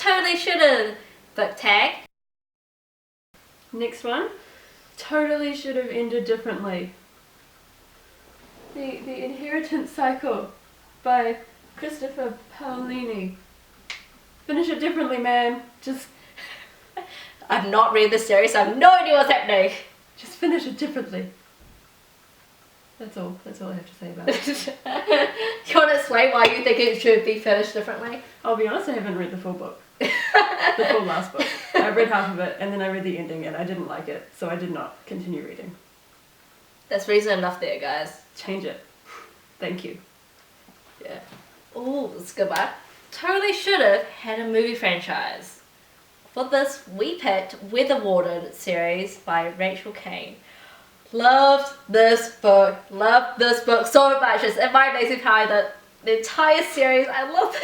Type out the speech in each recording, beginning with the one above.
totally should have book tag. Next one, totally should have ended differently. The Inheritance Cycle by Christopher Paolini. Finish it differently, man. Just I've not read this series, so I have no idea what's happening. Just finish it differently. That's all I have to say about it. You want to explain why you think it should be finished differently? I'll be honest, I haven't read the full book. The full last book. I read half of it and then I read the ending and I didn't like it, so I did not continue reading. That's reason enough there, guys. Change it. Thank you. Yeah. Ooh, let's go back. Totally should have had a movie franchise. For this, we picked Weather Warden series by Rachel Kane. Loved this book so much. It's in my amazing power that the entire series. I love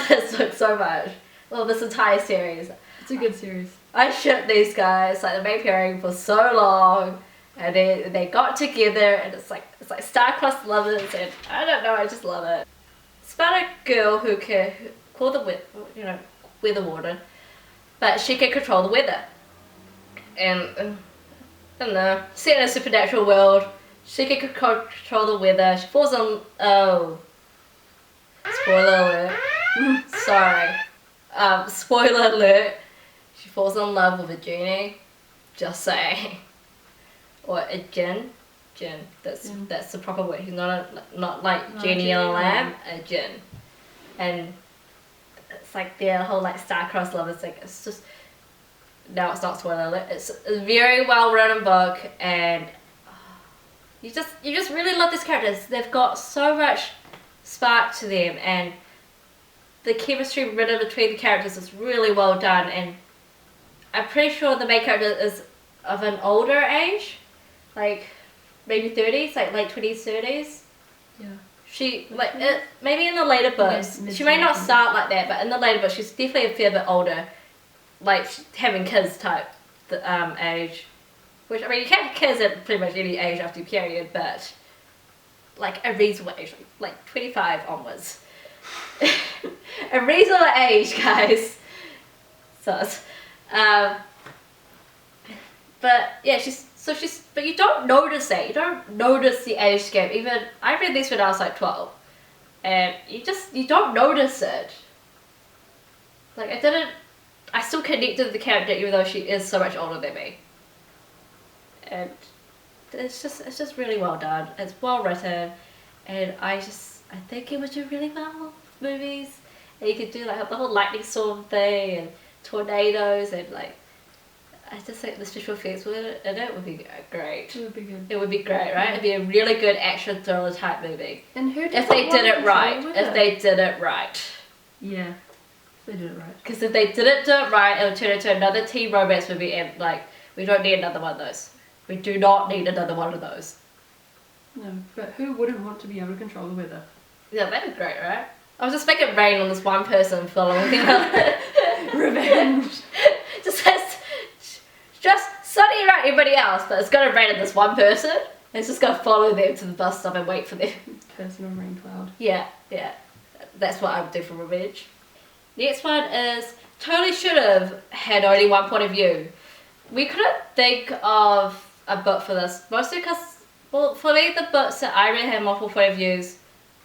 this book so much. Well, this entire series. It's a good series. I shipped these guys, like the main pairing, for so long, and they got together, and it's like star-crossed lovers, and I don't know, I just love it. It's about a girl who can call the weather warden, but she can control the weather. And I don't know, set in a supernatural world, she can control the weather. She falls on spoiler alert. Sorry. Spoiler alert. She falls in love with a genie. Just saying. Or a djinn. Djinn. That's the proper word. He's not like genie in a lamp. A djinn. And it's like their whole like star-crossed love. It's like it's just. No, it's not spoiler alert. It's a very well written book, and you just really love these characters. They've got so much spark to them, and the chemistry written between the characters is really well done. And I'm pretty sure the main character is of an older age, like maybe 30s, like late 20s, 30s. Yeah. She maybe in the later books she may not start like that, but in the later books she's definitely a fair bit older. Like having kids type age, which I mean you can have kids at pretty much any age after your period, but like a reasonable age, like 25 onwards. A reasonable age, guys. So, but yeah, but you don't notice it. You don't notice the age gap. Even I read this when I was like 12, and you don't notice it. Like I still connected with the character even though she is so much older than me. And it's just really well done. It's well written, and I think it would do really well with movies. And you could do like the whole lightning storm thing and tornadoes, and like I just think the special effects in it would be great. It would be good. It would be great, right? It'd be a really good action thriller type movie. And who if they did it right. If they did it right. Yeah. They did it right. Because if they didn't do it right, it would turn into another teen romance movie, and like we don't need another one of those. We do not need another one of those. No, but who wouldn't want to be able to control the weather? Yeah, that'd be great, right? I was just making it rain on this one person following me. Revenge. just sunny around everybody else, but it's gonna rain on this one person. And it's just gonna follow them to the bus stop and wait for them. Personal rain cloud. Yeah. That's what I would do for revenge. Next one is totally should have had only one point of view. We couldn't think of a book for this, mostly because, well, for me the books that I read had multiple point of views.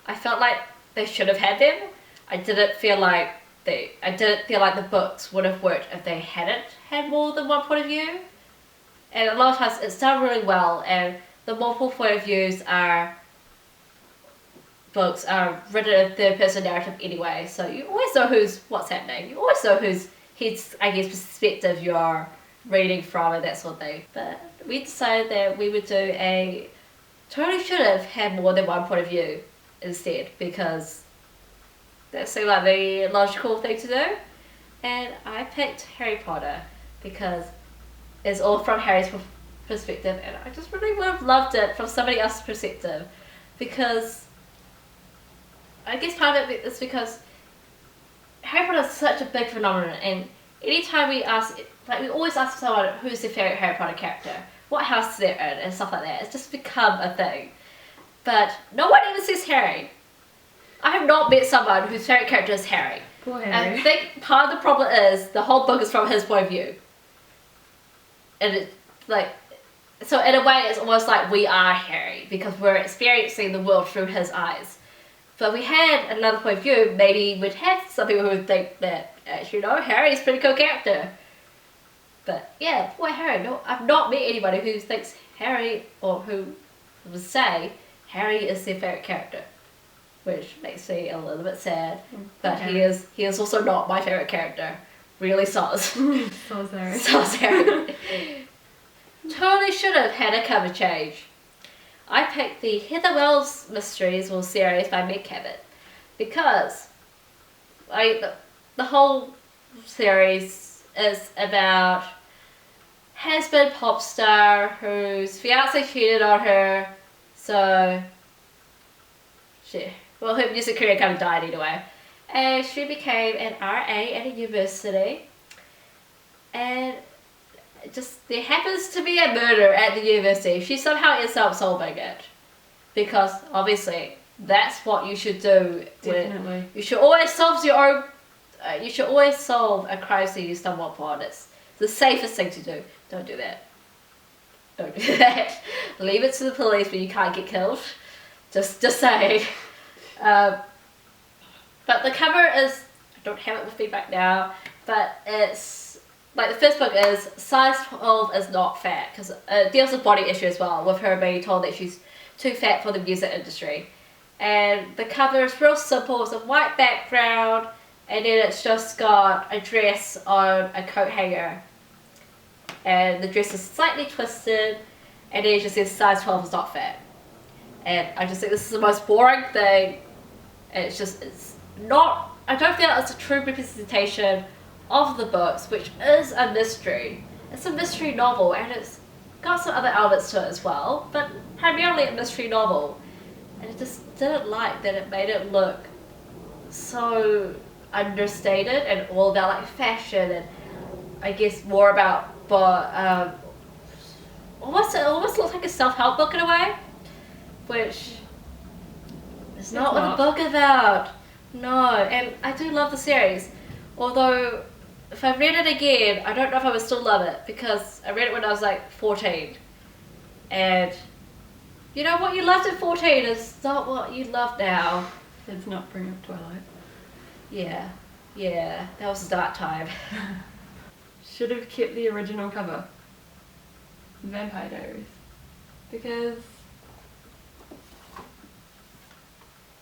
I felt like they should have had them. I didn't feel like the books would have worked if they hadn't had more than one point of view. And a lot of times it's done really well, and the multiple point of views books are written in third person narrative anyway, so you always know what's happening. You always know whose perspective you're reading from and that sort of thing. But we decided that we would do a totally should have had more than one point of view instead, because that seemed like the logical thing to do. And I picked Harry Potter because it's all from Harry's perspective, and I just really would have loved it from somebody else's perspective, because I guess part of it is because Harry Potter is such a big phenomenon, and anytime we always ask someone who's their favourite Harry Potter character, what house they're in, and stuff like that. It's just become a thing. But no one even says Harry. I have not met someone whose favourite character is Harry. Poor Harry. I think part of the problem is the whole book is from his point of view. And it, like, so in a way it's almost like we are Harry because we're experiencing the world through his eyes. But if we had another point of view, maybe we'd have some people who would think that, actually, no, Harry's a pretty cool character. But yeah, poor Harry. No, I've not met anybody who thinks Harry, or who would say Harry is their favourite character. Which makes me a little bit sad. But okay. he is also not my favourite character. Really sus. So Harry. Sus Harry. Totally should have had a cover change. I picked the Heather Wells Mysteries or series by Meg Cabot because the whole series is about has-been pop star whose fiance cheated on her, so her music career kind of died anyway, and she became an RA at a university, and just there happens to be a murder at the university. She somehow ends up solving it because obviously that's what you should do. Definitely. You should always solve your own. You should always solve a crime scene you stumble upon. It's the safest thing to do. Don't do that. Don't do that. Leave it to the police when you can't get killed. Just saying. But the cover is, I don't have it with feedback now, but it's like the first book is size 12 is not fat because it deals with body issue as well, with her being told that she's too fat for the music industry. And the cover is real simple. It's a white background, and then it's just got a dress on a coat hanger, and the dress is slightly twisted, and then it just says size 12 is not fat. And I just think this is the most boring thing. And it's not, I don't feel it's a true representation of the books, which is a mystery. It's a mystery novel, and it's got some other elements to it as well, but primarily a mystery novel. And I just didn't like that it made it look so understated and all about like fashion, and I guess more about it almost looks like a self-help book in a way, which is not what the book is about. No, and I do love the series, although if I read it again, I don't know if I would still love it because I read it when I was like 14, and you know what you loved at 14 is not what you love now. Let's not bring up Twilight. Yeah, that was a dark time. Should have kept the original cover, Vampire Diaries, because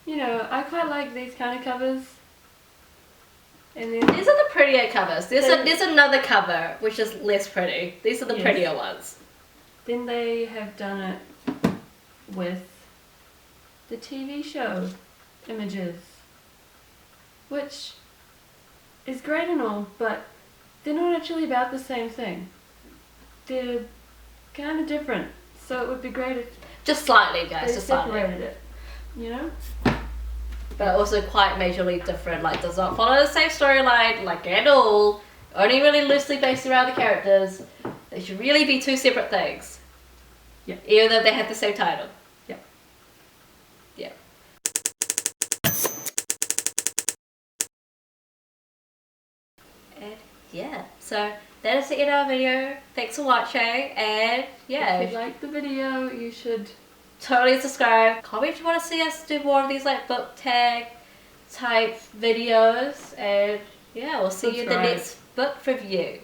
you know I quite like these kind of covers. And then these are the prettier covers. There's another cover which is less pretty. These are the prettier ones. Then they have done it with the TV show Images, which is great and all, but they're not actually about the same thing. They're kind of different, so it would be great if just slightly, guys, they just separated it, you know? But also quite majorly different, like does not follow the same storyline, like at all. Only really loosely based around the characters. They should really be two separate things. Yeah. Even though they have the same title. Yeah. Yeah. And yeah, so that is the end of our video. Thanks for watching, and yeah. If you like the video, you should totally subscribe. Comment if you want to see us do more of these like book tag type videos, and yeah, we'll see you in the next book review.